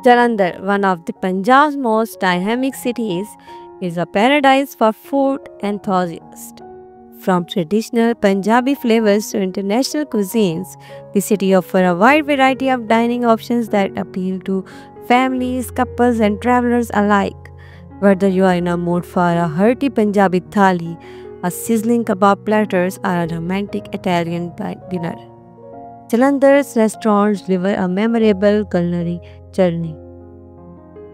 Jalandhar, one of the Punjab's most dynamic cities, is a paradise for food enthusiasts. From traditional Punjabi flavors to international cuisines, the city offers a wide variety of dining options that appeal to families, couples, and travelers alike. Whether you are in a mood for a hearty Punjabi thali, a sizzling kebab platters, or a romantic Italian dinner, Jalandhar's restaurants deliver a memorable culinary journey.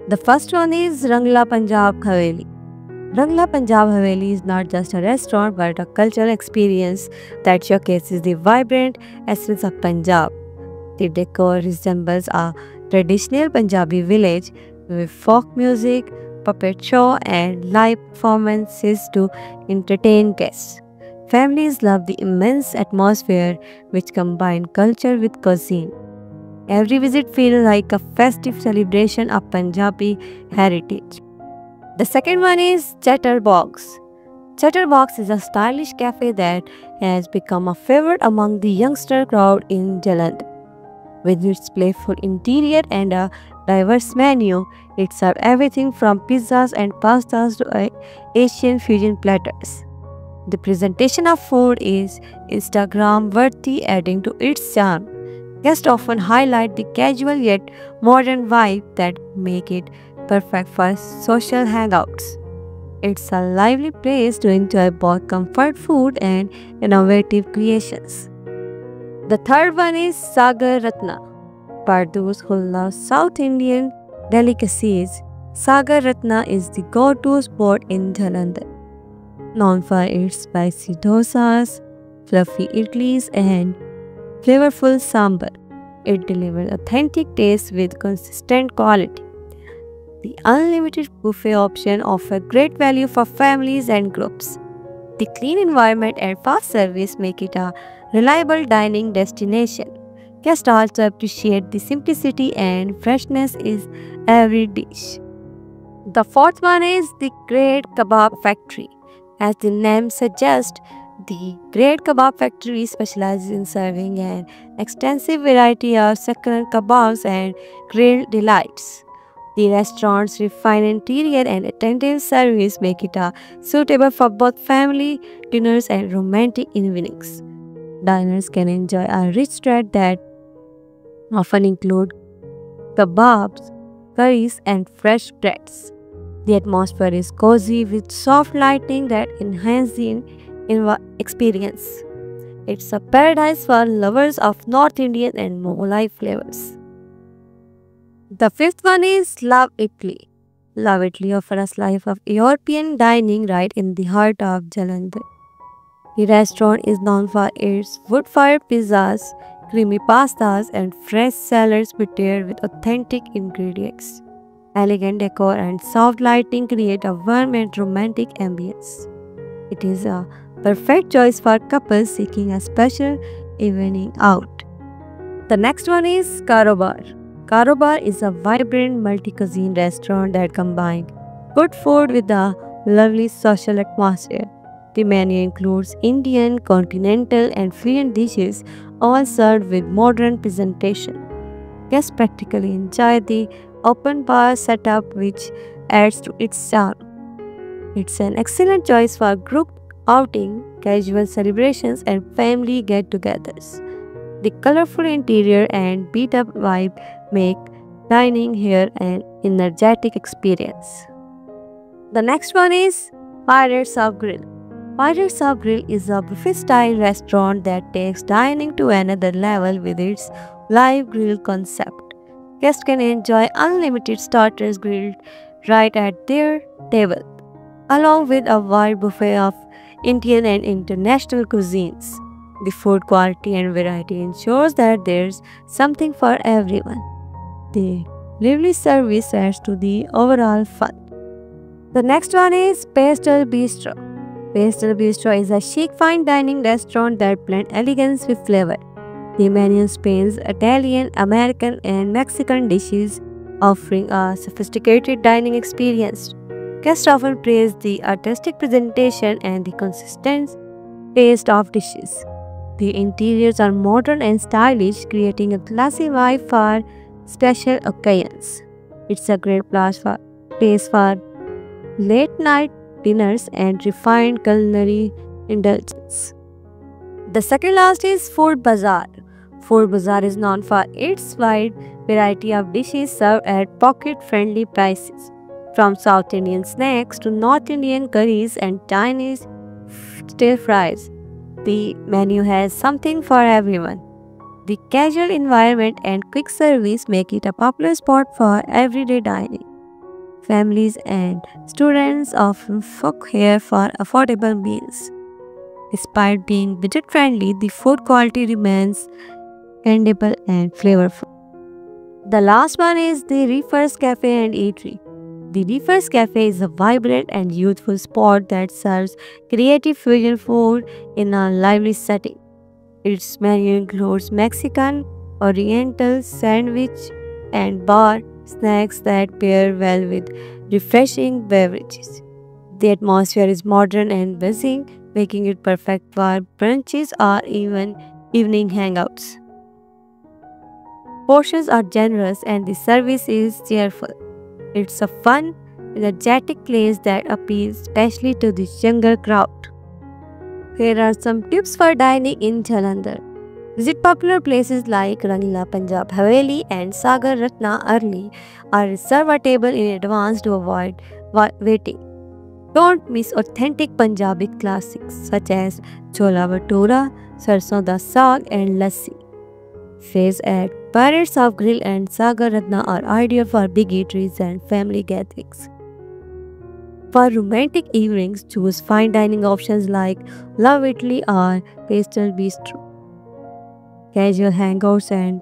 The first one is Rangla Punjab Haveli. Rangla Punjab Haveli is not just a restaurant but a cultural experience that showcases the vibrant essence of Punjab. The decor resembles a traditional Punjabi village with folk music, puppet show, and live performances to entertain guests. Families love the immense atmosphere which combine culture with cuisine. Every visit feels like a festive celebration of Punjabi heritage. The second one is Chatterbox. Chatterbox is a stylish cafe that has become a favorite among the youngster crowd in Jalandhar. With its playful interior and a diverse menu, it serves everything from pizzas and pastas to Asian fusion platters. The presentation of food is Instagram worthy, adding to its charm. Guests often highlight the casual yet modern vibe that make it perfect for social hangouts. It's a lively place to enjoy both comfort food and innovative creations. The third one is Sagar Ratna. For those who love South Indian delicacies, Sagar Ratna is the go-to spot in Jalandhar. Known for its spicy dosas, fluffy idlis, and flavorful sambar, it delivers authentic taste with consistent quality. The unlimited buffet option offers great value for families and groups. The clean environment and fast service make it a reliable dining destination. Guests also appreciate the simplicity and freshness in every dish. The fourth one is the Great Kebab Factory. As the name suggests, the Great Kebab Factory specializes in serving an extensive variety of succulent kebabs and grilled delights. The restaurant's refined interior and attentive service make it suitable for both family dinners and romantic evenings. Diners can enjoy a rich treat that often include kebabs, curries, and fresh breads. The atmosphere is cozy with soft lighting that enhances the experience. It's a paradise for lovers of North Indian and Mughlai flavors. The fifth one is Love Italy. Love Italy offers a life of European dining right in the heart of Jalandhar. The restaurant is known for its wood-fired pizzas, creamy pastas, and fresh salads prepared with authentic ingredients. Elegant decor and soft lighting create a warm and romantic ambience. It is a perfect choice for couples seeking a special evening out. The next one is Karobar. Karobar is a vibrant multi-cuisine restaurant that combines good food with a lovely social atmosphere. The menu includes Indian, continental, and fusion dishes, all served with modern presentation. Guests practically enjoy the open bar setup, which adds to its charm. It's an excellent choice for group outing, casual celebrations, and family get-togethers. The colorful interior and beat-up vibe make dining here an energetic experience. The next one is Pirates of Grill. Pirates of Grill is a buffet-style restaurant that takes dining to another level with its live grill concept. Guests can enjoy unlimited starters grilled right at their table, along with a wide buffet of Indian and international cuisines. The food quality and variety ensures that there's something for everyone. The lively service adds to the overall fun. The next one is Pastel Bistro. Pastel Bistro is a chic fine dining restaurant that blends elegance with flavor. The menu spans Italian, American, and Mexican dishes, offering a sophisticated dining experience. Guests often praise the artistic presentation and the consistent taste of dishes. The interiors are modern and stylish, creating a classy vibe for special occasions. It's a great place for late night dinners and refined culinary indulgence. The second last is Food Bazaar. Food Bazaar is known for its wide variety of dishes served at pocket-friendly prices. From South Indian snacks to North Indian curries and Chinese stir fries, the menu has something for everyone. The casual environment and quick service make it a popular spot for everyday dining. Families and students often flock here for affordable meals. Despite being budget friendly, the food quality remains edible and flavorful. The last one is the Reefers Cafe and Eatery. The Reefers Cafe is a vibrant and youthful spot that serves creative fusion food in a lively setting. Its menu includes Mexican, Oriental, sandwich, and bar snacks that pair well with refreshing beverages. The atmosphere is modern and buzzing, making it perfect for brunches or even evening hangouts. Portions are generous and the service is cheerful. It's a fun, energetic place that appeals especially to the younger crowd. Here are some tips for dining in Jalandhar. Visit popular places like Rangila Punjab Haveli and Sagar Ratna early or reserve a table in advance to avoid waiting. Don't miss authentic Punjabi classics such as Chola Bhatura, Sarson da Saag and Lassi. Fares at Pirates of Grill and Sagar Ratna are ideal for big eateries and family gatherings. For romantic evenings, choose fine dining options like Love Italy or Pastel Bistro. Casual hangouts and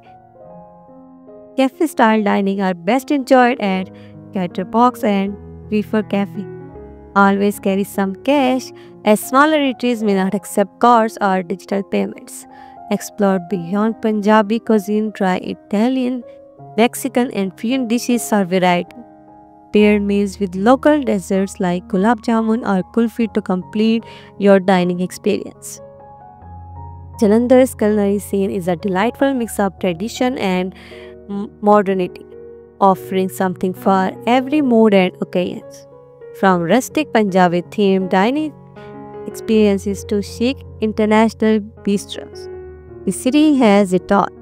cafe-style dining are best enjoyed at Catterbox and Reefer Cafe. Always carry some cash, as smaller eateries may not accept cards or digital payments. Explore beyond Punjabi cuisine, try Italian, Mexican, and fusion dishes for variety. Pair meals with local desserts like gulab jamun or kulfi to complete your dining experience. Jalandhar's culinary scene is a delightful mix of tradition and modernity, offering something for every mood and occasions. From rustic Punjabi themed dining experiences to chic international bistros, the city has it all.